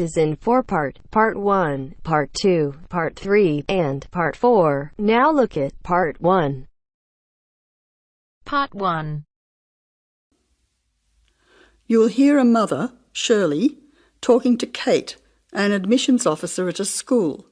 is in four-part, Part 1, Part 2, Part 3, and Part 4. Now look at Part 1. Part 1. You'll hear a mother, Shirley, talking to Kate, an admissions officer at a school.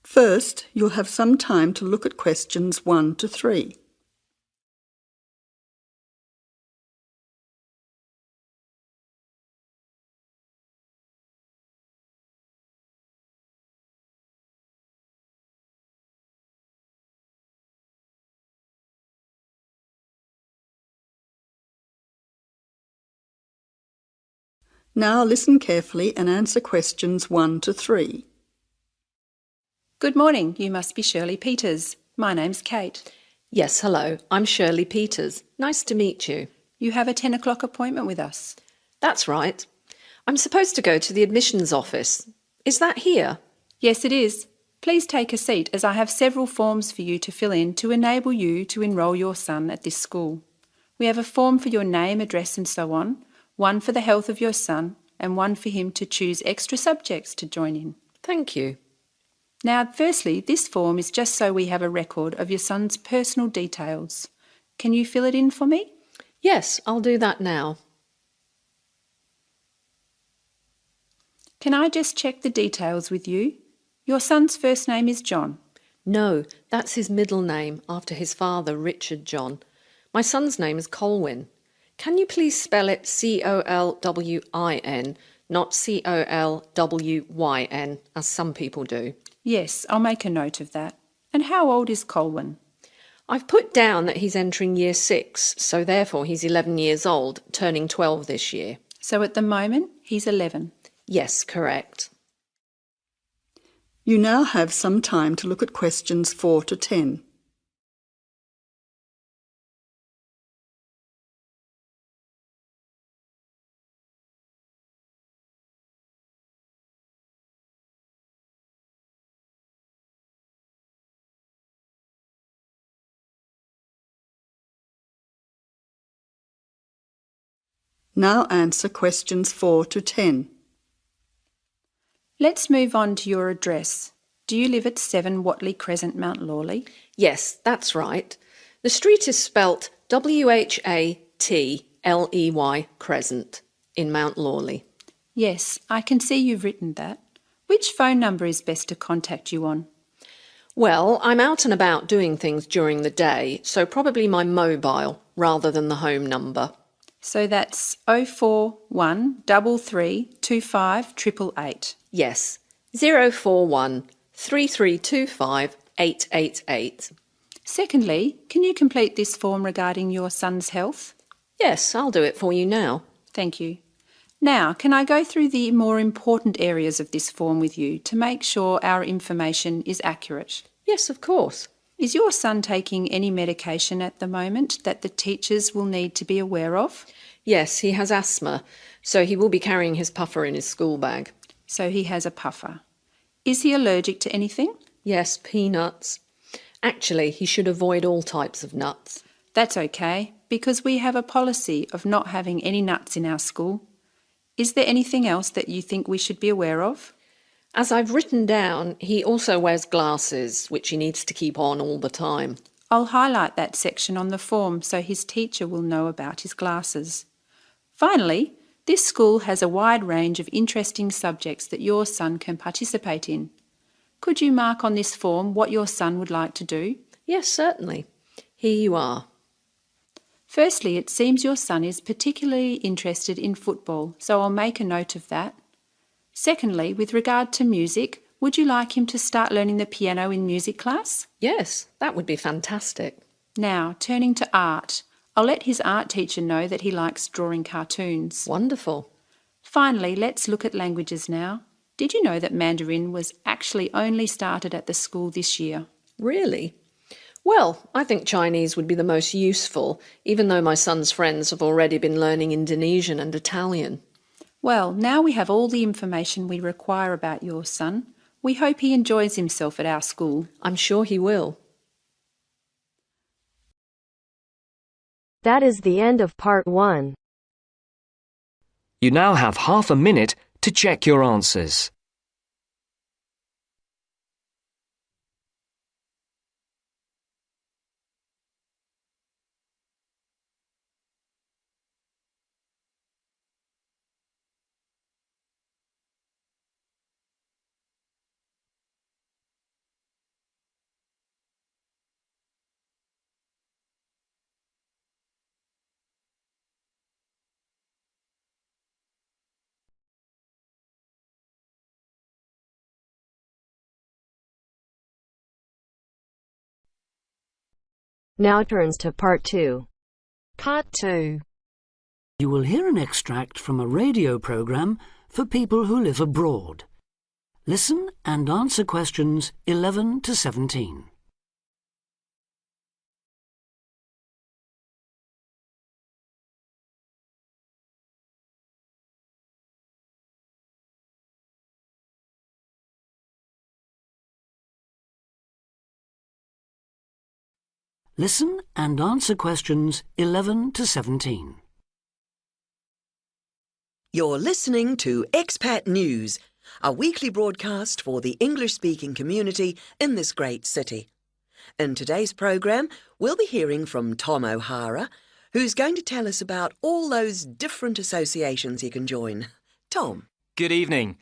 First, you'll have some time to look at questions 1 to 3. Now listen carefully and answer questions 1 to 3. Good morning, you must be Shirley Peters. My name's Kate. Yes, hello, I'm Shirley Peters. Nice to meet you. You have a 10 o'clock appointment with us. That's right. I'm supposed to go to the admissions office. Is that here? Yes, it is. Please take a seat as I have several forms for you to fill in to enable you to enrol your son at this school. We have a form for your name, address and so on, one for the health of your son, and one for him to choose extra subjects to join in. Thank you. Now, firstly, this form is just so we have a record of your son's personal details. Can you fill it in for me? Yes, I'll do that now. Can I just check the details with you? Your son's first name is John. No, that's his middle name after his father, Richard John. My son's name is Colwyn. Can you please spell it C-O-L-W-I-N, not C-O-L-W-Y-N, as some people do? Yes, I'll make a note of that. And how old is Colwyn? I've put down that he's entering year 6, so therefore he's 11 years old, turning 12 this year. So at the moment, he's 11. Yes, correct. You now have some time to look at questions 4 to 10. Now answer questions 4 to 10. Let's move on to your address. Do you live at 7 Watley Crescent, Mount Lawley? Yes, that's right. The street is spelt W-H-A-T-L-E-Y Crescent in Mount Lawley. Yes, I can see you've written that. Which phone number is best to contact you on? Well, I'm out and about doing things during the day, so probably my mobile rather than the home number. So that's 041 3325 888. Yes, 041 3325 888. Secondly, can you complete this form regarding your son's health? Yes, I'll do it for you now. Thank you. Now, can I go through the more important areas of this form with you to make sure our information is accurate? Yes, of course. Is your son taking any medication at the moment that the teachers will need to be aware of? Yes, he has asthma, so he will be carrying his puffer in his school bag. So he has a puffer. Is he allergic to anything? Yes, peanuts. Actually, he should avoid all types of nuts. That's okay, because we have a policy of not having any nuts in our school. Is there anything else that you think we should be aware of? As I've written down, he also wears glasses, which he needs to keep on all the time. I'll highlight that section on the form so his teacher will know about his glasses. Finally, this school has a wide range of interesting subjects that your son can participate in. Could you mark on this form what your son would like to do? Yes, certainly. Here you are. Firstly, it seems your son is particularly interested in football, so I'll make a note of that. Secondly, with regard to music, would you like him to start learning the piano in music class? Yes, that would be fantastic. Now, turning to art, I'll let his art teacher know that he likes drawing cartoons. Wonderful. Finally, let's look at languages now. Did you know that Mandarin was actually only started at the school this year? Really? Well, I think Chinese would be the most useful, even though my son's friends have already been learning Indonesian and Italian. Well, now we have all the information we require about your son. We hope he enjoys himself at our school. I'm sure he will. That is the end of Part 1. You now have half a minute to check your answers. Now turns to Part 2. Part 2. You will hear an extract from a radio programme for people who live abroad. Listen and answer questions 11 to 17. Listen and answer questions 11 to 17. You're listening to Expat News, a weekly broadcast for the English-speaking community in this great city. In today's programme, we'll be hearing from Tom O'Hara, who's going to tell us about all those different associations you can join. Tom. Good evening.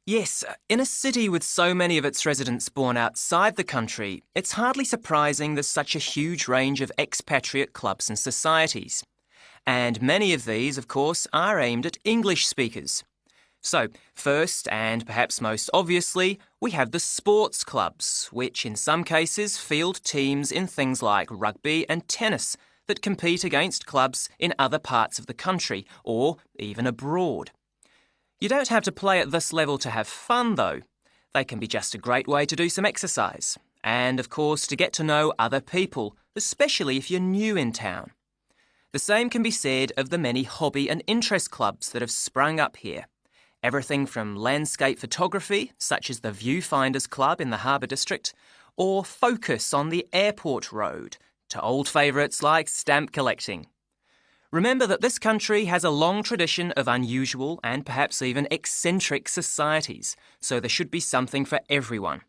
Yes, in a city with so many of its residents born outside the country, it's hardly surprising there's such a huge range of expatriate clubs and societies. And many of these, of course, are aimed at English speakers. So, first and perhaps most obviously, we have the sports clubs, which in some cases field teams in things like rugby and tennis that compete against clubs in other parts of the country or even abroad. You don't have to play at this level to have fun, though. They can be just a great way to do some exercise and, of course, to get to know other people, especially if you're new in town. The same can be said of the many hobby and interest clubs that have sprung up here. Everything from landscape photography, such as the Viewfinders Club in the Harbour District, or Focus on the Airport Road, to old favourites like stamp collecting. Remember that this country has a long tradition of unusual and perhaps even eccentric societies, so there should be something for everyone.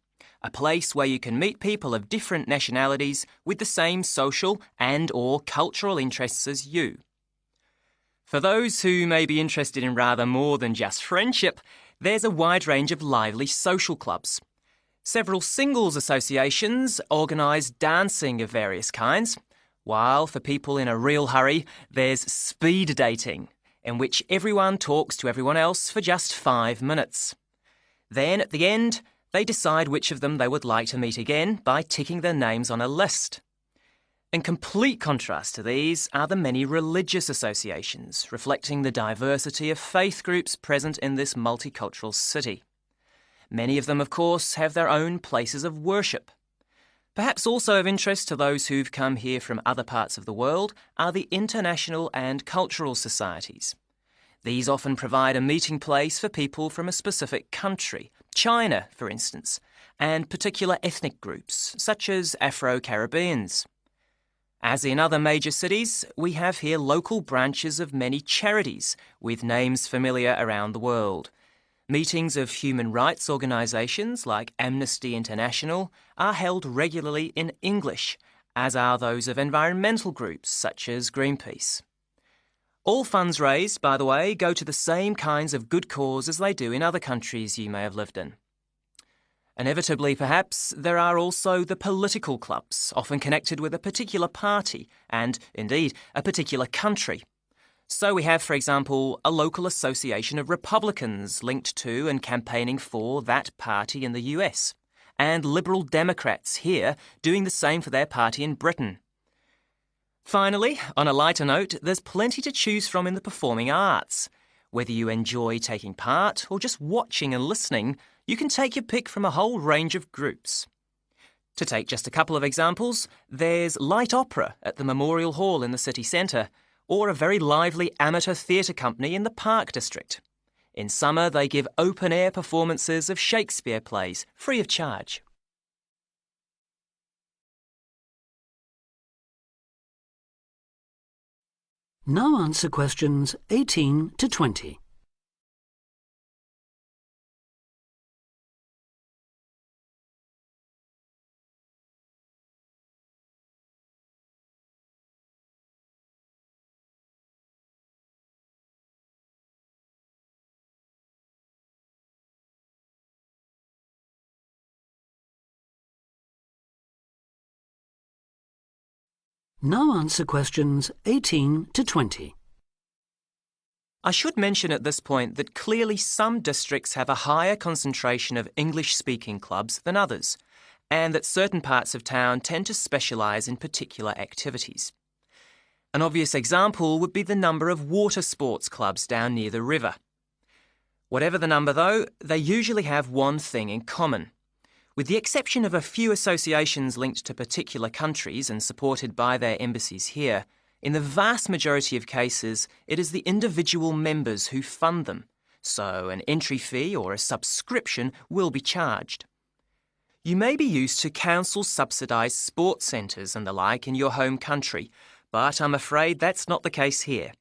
A place where you can meet people of different nationalities with the same social and/or cultural interests as you. For those who may be interested in rather more than just friendship, there's a wide range of lively social clubs. Several singles associations organise dancing of various kinds, while for people in a real hurry, there's speed dating, in which everyone talks to everyone else for just 5 minutes. Then, at the end, they decide which of them they would like to meet again by ticking their names on a list. In complete contrast to these are the many religious associations, reflecting the diversity of faith groups present in this multicultural city. Many of them, of course, have their own places of worship. Perhaps also of interest to those who've come here from other parts of the world are the international and cultural societies. These often provide a meeting place for people from a specific country, China, for instance, and particular ethnic groups, such as Afro-Caribbeans. As in other major cities, we have here local branches of many charities with names familiar around the world. Meetings of human rights organisations like Amnesty International are held regularly in English, as are those of environmental groups such as Greenpeace. All funds raised, by the way, go to the same kinds of good cause as they do in other countries you may have lived in. Inevitably, perhaps, there are also the political clubs, often connected with a particular party and, indeed, a particular country. So we have, for example, a local association of Republicans linked to and campaigning for that party in the US, and Liberal Democrats here doing the same for their party in Britain. Finally, on a lighter note, there's plenty to choose from in the performing arts. Whether you enjoy taking part or just watching and listening, you can take your pick from a whole range of groups. To take just a couple of examples, there's light opera at the Memorial Hall in the city centre, or a very lively amateur theatre company in the Park District. In summer, they give open-air performances of Shakespeare plays, free of charge. Now answer questions 18 to 20. Now answer questions 18 to 20. I should mention at this point that clearly some districts have a higher concentration of English-speaking clubs than others, and that certain parts of town tend to specialise in particular activities. An obvious example would be the number of water sports clubs down near the river. Whatever the number though, they usually have one thing in common. With the exception of a few associations linked to particular countries and supported by their embassies here, in the vast majority of cases, it is the individual members who fund them, so an entry fee or a subscription will be charged. You may be used to council-subsidised sports centres and the like in your home country, but I'm afraid that's not the case here.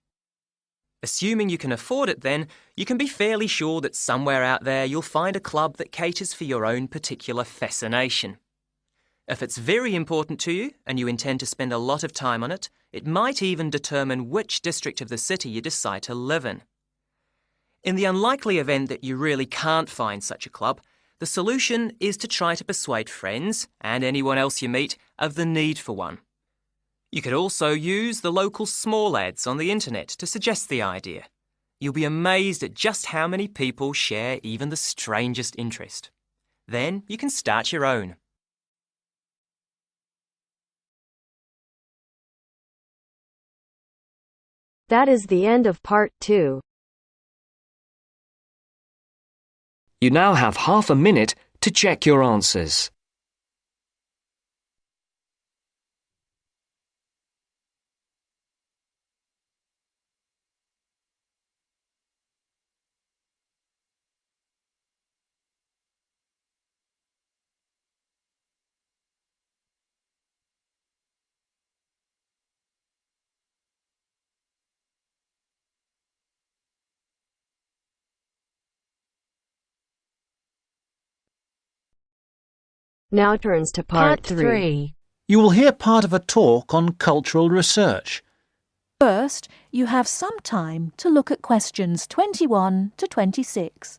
Assuming you can afford it then, you can be fairly sure that somewhere out there you'll find a club that caters for your own particular fascination. If it's very important to you and you intend to spend a lot of time on it, it might even determine which district of the city you decide to live in. In the unlikely event that you really can't find such a club, the solution is to try to persuade friends and anyone else you meet of the need for one. You could also use the local small ads on the internet to suggest the idea. You'll be amazed at just how many people share even the strangest interest. Then you can start your own. That is the end of part 2. You now have half a minute to check your answers. Now turns to part 3. You will hear part of a talk on cultural research. First, you have some time to look at questions 21 to 26.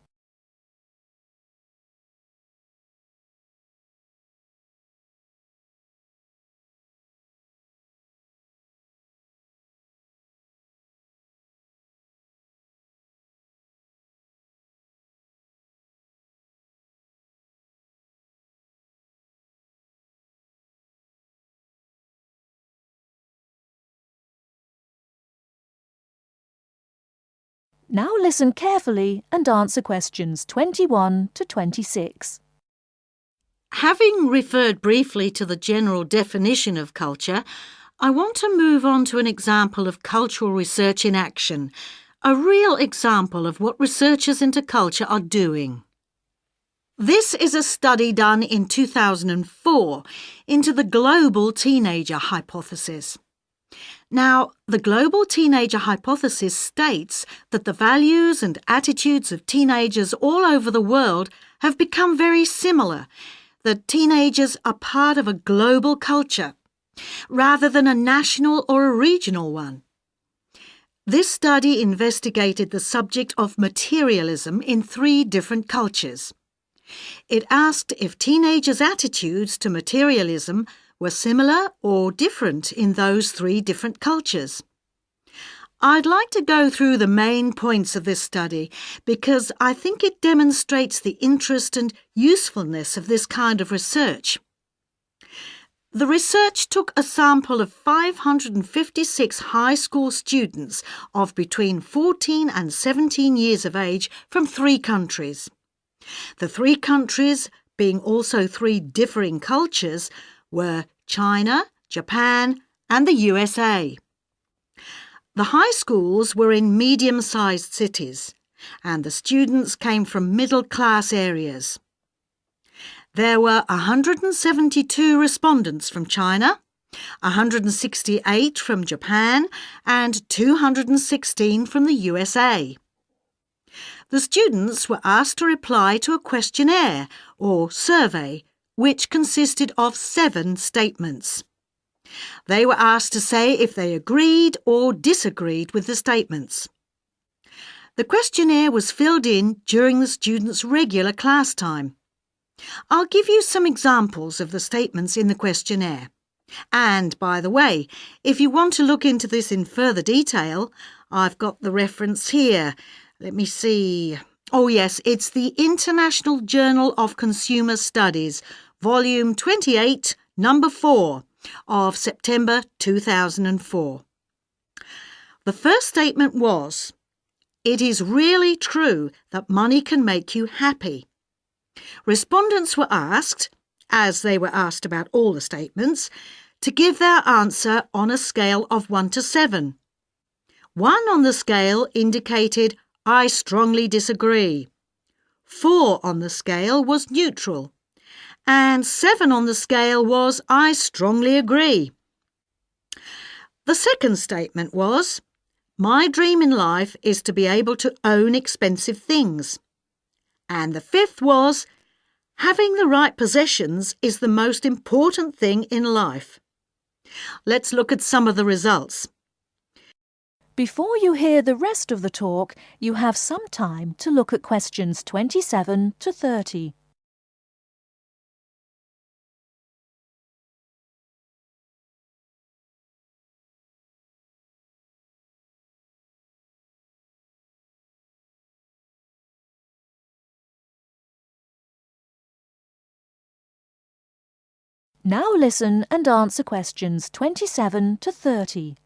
Now listen carefully and answer questions 21 to 26. Having referred briefly to the general definition of culture, I want to move on to an example of cultural research in action, a real example of what researchers into culture are doing. This is a study done in 2004 into the global teenager hypothesis. Now, the global teenager hypothesis states that the values and attitudes of teenagers all over the world have become very similar, that teenagers are part of a global culture, rather than a national or a regional one. This study investigated the subject of materialism in 3 different cultures. It asked if teenagers' attitudes to materialism were similar or different in those 3 different cultures. I'd like to go through the main points of this study because I think it demonstrates the interest and usefulness of this kind of research. The research took a sample of 556 high school students of between 14 and 17 years of age from 3 countries. The 3 countries, being also 3 differing cultures, were China, Japan, and the USA. The high schools were in medium-sized cities, and the students came from middle-class areas. There were 172 respondents from China, 168 from Japan, and 216 from the USA. The students were asked to reply to a questionnaire or survey, which consisted of 7 statements. They were asked to say if they agreed or disagreed with the statements. The questionnaire was filled in during the students' regular class time. I'll give you some examples of the statements in the questionnaire. And, by the way, if you want to look into this in further detail, I've got the reference here. Let me see. Oh yes, it's the International Journal of Consumer Studies, Volume 28, Number 4, of September 2004. The first statement was, "It is really true that money can make you happy." Respondents were asked, as they were asked about all the statements, to give their answer on a scale of 1 to 7. 1 on the scale indicated, "I strongly disagree." 4 on the scale was neutral. And 7 on the scale was, "I strongly agree." The second statement was, "My dream in life is to be able to own expensive things." And the fifth was, "Having the right possessions is the most important thing in life." Let's look at some of the results. Before you hear the rest of the talk, you have some time to look at questions 27 to 30. Now listen and answer questions 27 to 30.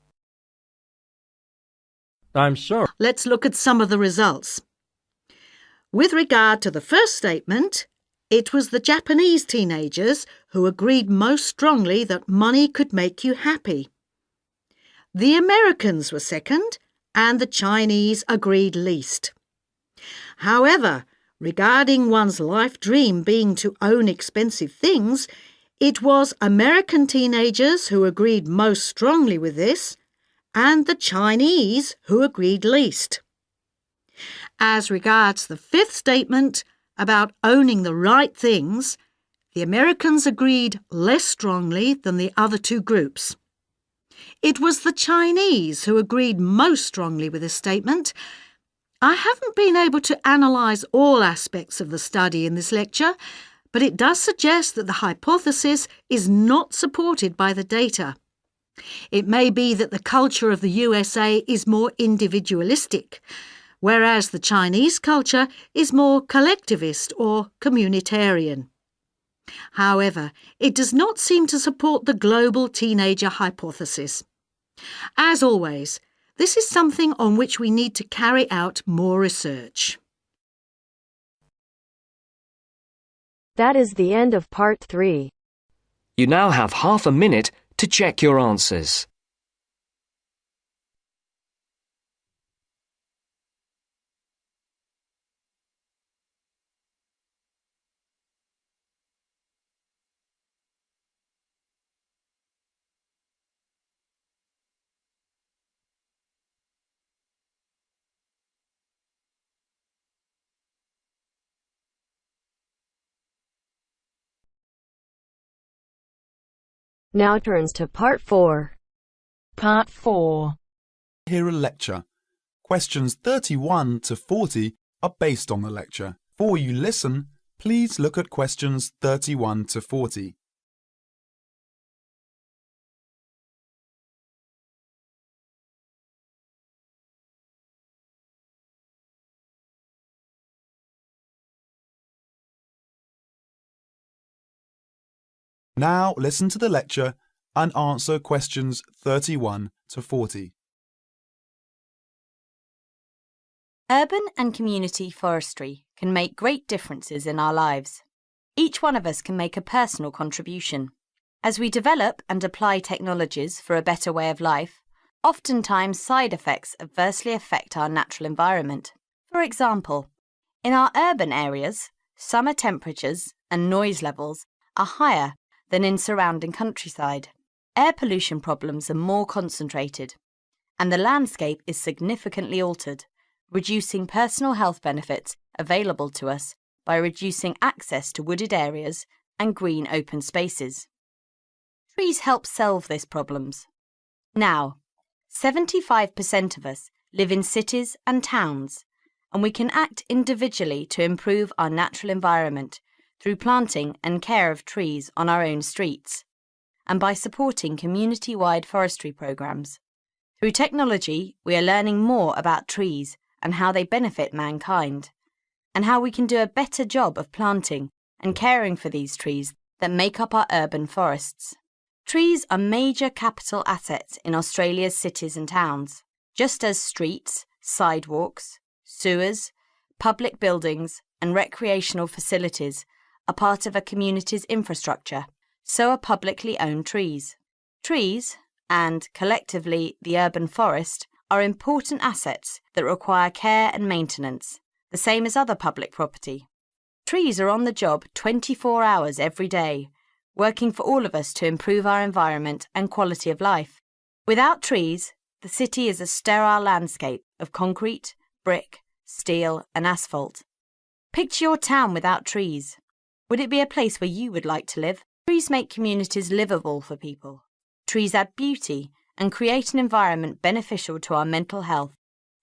I'm sure. Let's look at some of the results. With regard to the first statement, it was the Japanese teenagers who agreed most strongly that money could make you happy. The Americans were second, and the Chinese agreed least. However, regarding one's life dream being to own expensive things, it was American teenagers who agreed most strongly with this, and the Chinese who agreed least. As regards the fifth statement about owning the right things, the Americans agreed less strongly than the other two groups. It was the Chinese who agreed most strongly with this statement. I haven't been able to analyse all aspects of the study in this lecture, but it does suggest that the hypothesis is not supported by the data. It may be that the culture of the USA is more individualistic, whereas the Chinese culture is more collectivist or communitarian. However, it does not seem to support the global teenager hypothesis. As always, this is something on which we need to carry out more research. That is the end of part 3. You now have half a minute to check your answers. Now turns to part 4. Part 4. Hear a lecture. Questions 31 to 40 are based on the lecture. Before you listen, please look at questions 31 to 40. Now listen to the lecture and answer questions 31 to 40. Urban and community forestry can make great differences in our lives. Each one of us can make a personal contribution. As we develop and apply technologies for a better way of life, oftentimes side effects adversely affect our natural environment. For example, in our urban areas, summer temperatures and noise levels are higher than in surrounding countryside. Air pollution problems are more concentrated, and the landscape is significantly altered, reducing personal health benefits available to us by reducing access to wooded areas and green open spaces. Trees help solve these problems. Now, 75% of us live in cities and towns, and we can act individually to improve our natural environment through planting and care of trees on our own streets. and by supporting community-wide forestry programs. Through technology, we are learning more about trees and how they benefit mankind, and how we can do a better job of planting and caring for these trees that make up our urban forests. Trees are major capital assets in Australia's cities and towns. Just as streets, sidewalks, sewers, public buildings and recreational facilities are part of a community's infrastructure, so are publicly owned trees. Trees, and collectively the urban forest, are important assets that require care and maintenance, the same as other public property. Trees are on the job 24 hours every day, working for all of us to improve our environment and quality of life. Without trees, the city is a sterile landscape of concrete, brick, steel and asphalt. Picture your town without trees. Would it be a place where you would like to live? Trees make communities livable for people. Trees add beauty and create an environment beneficial to our mental health.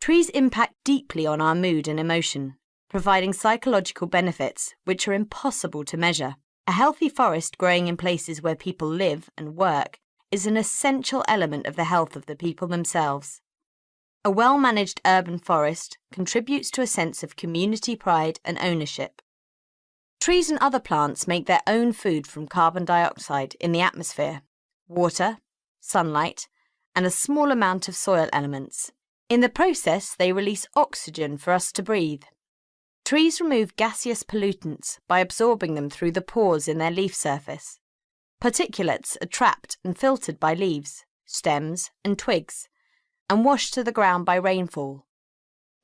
Trees impact deeply on our mood and emotion, providing psychological benefits which are impossible to measure. A healthy forest growing in places where people live and work is an essential element of the health of the people themselves. A well-managed urban forest contributes to a sense of community pride and ownership. Trees and other plants make their own food from carbon dioxide in the atmosphere, water, sunlight, and a small amount of soil elements. In the process, they release oxygen for us to breathe. Trees remove gaseous pollutants by absorbing them through the pores in their leaf surface. Particulates are trapped and filtered by leaves, stems, and twigs, and washed to the ground by rainfall.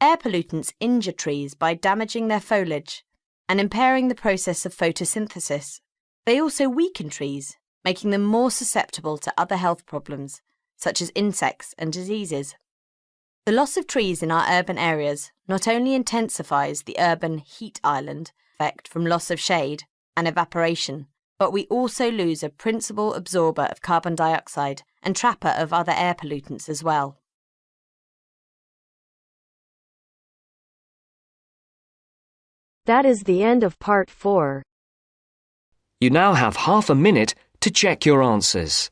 Air pollutants injure trees by damaging their foliage and impairing the process of photosynthesis. They also weaken trees, making them more susceptible to other health problems, such as insects and diseases. The loss of trees in our urban areas not only intensifies the urban heat island effect from loss of shade and evaporation, but we also lose a principal absorber of carbon dioxide and trapper of other air pollutants as well. That is the end of part 4. You now have half a minute to check your answers.